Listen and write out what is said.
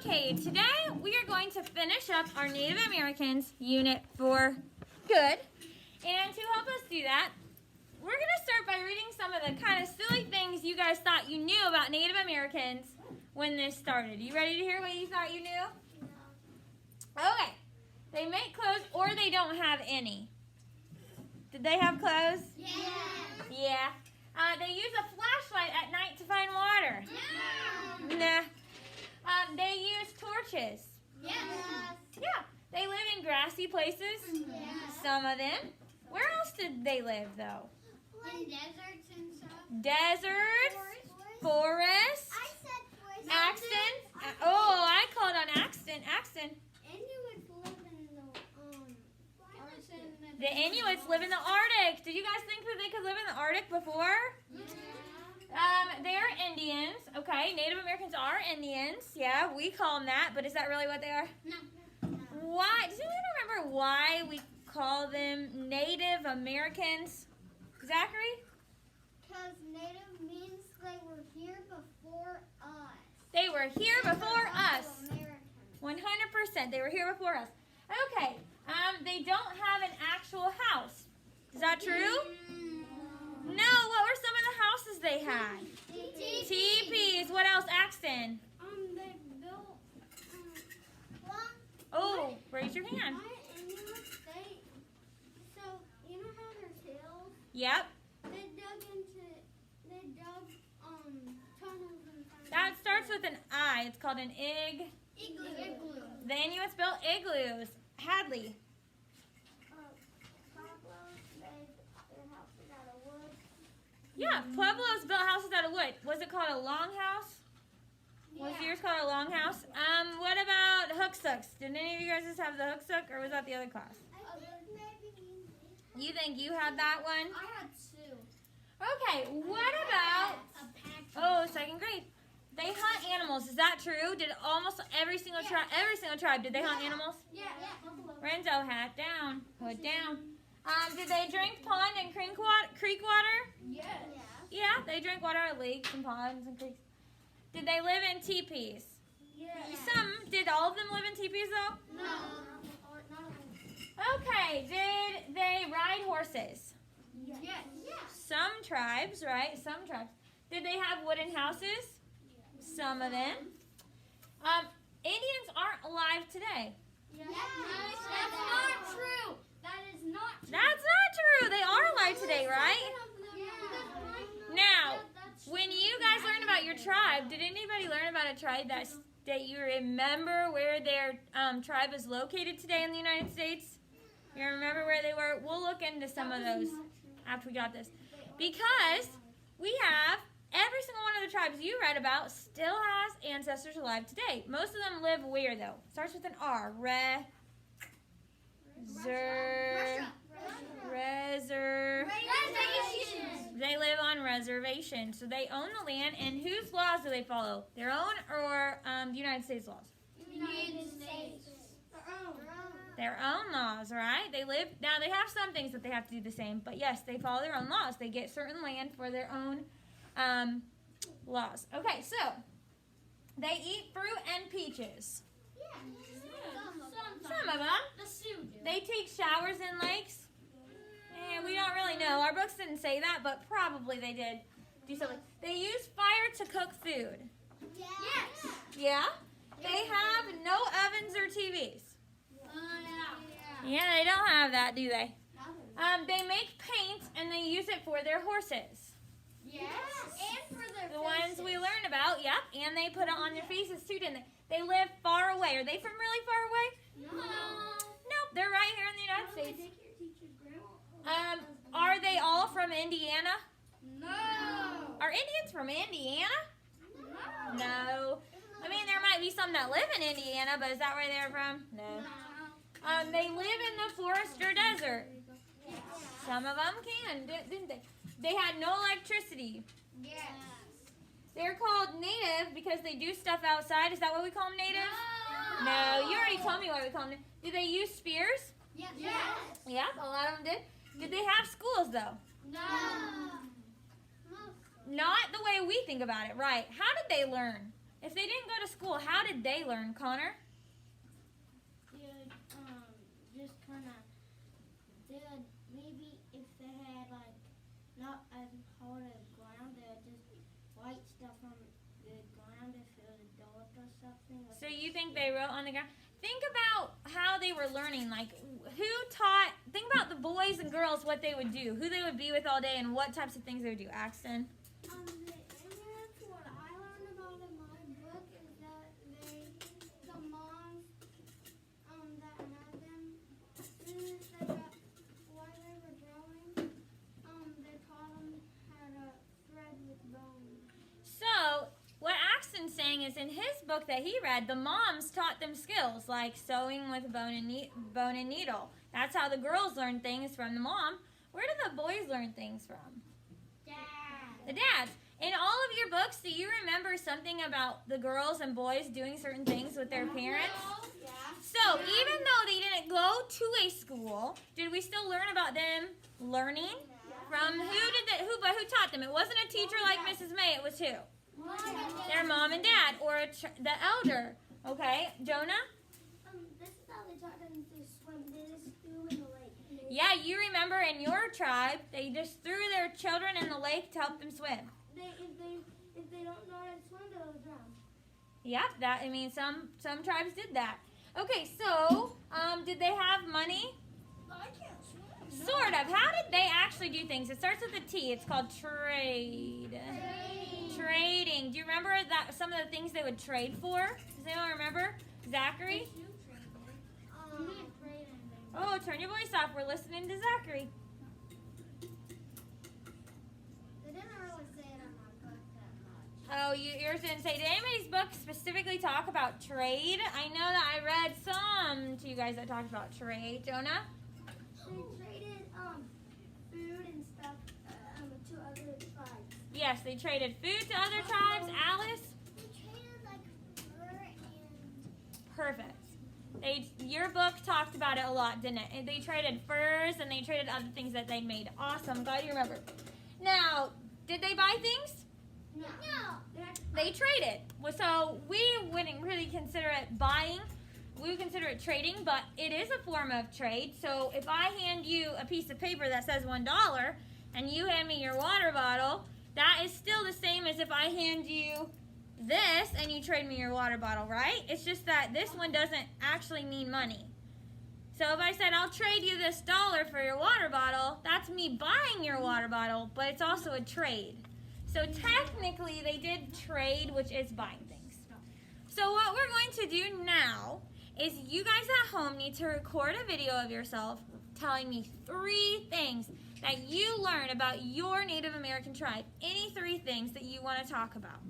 Okay, today we are going to finish up our Native Americans unit for good. And to help us do that, we're going to start by reading some of the kind of silly things you guys thought you knew about Native Americans when this started. You ready to hear what you thought you knew? Okay. They make clothes or they don't have any. Did they have clothes? Yes. Yeah. They use a flashlight at night to find water. No. Nah. They use torches. Yes. Yeah. They live in grassy places. Yes. Some of them. Where else did they live, though? In deserts and stuff. Deserts, forests, I said forests. Axton. Oh, I called on Axton. Axton. Inuits live in the Arctic. The Inuits live in the Arctic. Did you guys think that they could live in the Arctic before? They are Indians. Okay, Native Americans are Indians. Yeah, we call them that, but is that really what they are? No. Why? Does anyone remember why we call them Native Americans? Zachary? Because native means they were here before us. They were here before us. Americans. 100%. They were here before us. Okay. They don't have an actual house. Is that true? No. What were some of the houses they had? Teepees. What else? Axton. They built. Oh, raise your hand. Inuits, so you know how their tails? Yep. They dug tunnels and found. That starts with an I. It's called an Igloo. The Inuits built igloos. Hadley. Pueblos made their houses out of wood. Yeah, Pueblos built houses out of wood. Was it called a longhouse? Was yours called a longhouse? What about Hooksucks? Did any of you guys just have the Hooksuck, or was that the other class? I think maybe You think you had that one? I had two. Okay, what about, second grade. They hunt animals. Is that true? Did almost every single tribe, did they hunt animals? Yeah. Buffalo. Renzo, hat down, hood down. Did they drink pond and creek water? Yes. Yeah, they drink water out of lakes and ponds and creeks. Did they live in teepees? Yeah. Did all of them live in teepees though? No. Okay, did they ride horses? Yes. Some tribes, right? Some tribes. Did they have wooden houses? Some of them. Indians aren't alive today. That's not true. That is not true. That's not true. They are alive today, right? Now, when you guys learned about your tribe, did anybody learn about a tribe that you remember where their tribe is located today in the United States? You remember where they were? We'll look into some of those after we got this. Because we have every single one of the tribes you read about still has ancestors alive today. Most of them live where, though? Starts with an R. They live on reservations. So they own the land. And whose laws do they follow? Their own or the United States laws? United States. Their own laws, right? They have some things that they have to do the same. But yes, they follow their own laws. They get certain land for their own laws. Okay, so they eat fruit and peaches. Some of them. The Sioux do. They take showers in lakes. And we don't really know. Our books didn't say that, but probably they did do something. They use fire to cook food. Yes. Yeah? They have no ovens or TVs. Yeah, they don't have that, do they? They make paint and they use it for their horses. Yes. And for their The ones we learned about, yep. And they put it on their faces too, didn't they? They live far away. Are they from really far away? No. Nope, they're right here in the United States. Are they all from Indiana? No. Are Indians from Indiana? No. No. I mean, there might be some that live in Indiana, but is that where they're from? No. They live in the forest or desert. Some of them can, didn't they? They had no electricity. Yes. They're called native because they do stuff outside. Is that what we call them, native? No, you already told me what we call them. Do they use spears? Yes. Yeah, a lot of them did. Did they have schools, though? No. Not the way we think about it, right? How did they learn? If they didn't go to school, how did they learn, Connor? They'd just kind of, maybe if they had like not as hard as ground, they'd just write stuff on the ground if it was dark or something. So you think they wrote on the ground? Think about how they were learning. Like, who taught? Think about the boys and girls, what they would do, who they would be with all day, and what types of things they would do. Axton? The Indians, what I learned about in my book is that the moms that had them, as soon as they got, while they were growing, they taught them how to thread with bone. So, what Axton's saying is in his book that he read, the moms taught them skills like sewing with bone and needle. That's how the girls learn things from the mom. Where do the boys learn things from? Dad. The dads. In all of your books, do you remember something about the girls and boys doing certain things with their parents? Yeah. So, even though they didn't go to a school, did we still learn about them learning? From who taught them? It wasn't a teacher like Mrs. May, it was who? Their mom and dad, or the elder. Okay, Jonah? This is how they taught them to swim. They just threw in the lake. Yeah, you remember in your tribe, they just threw their children in the lake to help them swim. If they don't know how to swim, they'll drown. Yep, some tribes did that. Okay, so, did they have money? I can't swim. Sort of. How did they actually do things? It starts with a T. It's called trade. Trading. Do you remember that some of the things they would trade for? Does anyone remember? Zachary? Oh, turn your voice off. We're listening to Zachary. They didn't really say it in my book that much. Oh, yours didn't say. Did anybody's book specifically talk about trade? I know that I read some to you guys that talked about trade. Jonah? They traded food and stuff to other tribes. Yes, they traded food to other tribes. Alice? They traded like fur and. Perfect. Your book talked about it a lot, didn't it? They traded furs and they traded other things that they made. Awesome. Glad you remember. Now, did they buy things? No. They traded. So we wouldn't really consider it buying. We would consider it trading, but it is a form of trade. So if I hand you a piece of paper that says $1 and you hand me your water bottle, that is still the same as if I hand you this and you trade me your water bottle, right? It's just that this one doesn't actually mean money. So if I said, I'll trade you this $1 for your water bottle, that's me buying your water bottle, but it's also a trade. So technically they did trade, which is buying things. So what we're going to do now is you guys at home need to record a video of yourself telling me 3 things that you learned about your Native American tribe. Any 3 things that you want to talk about.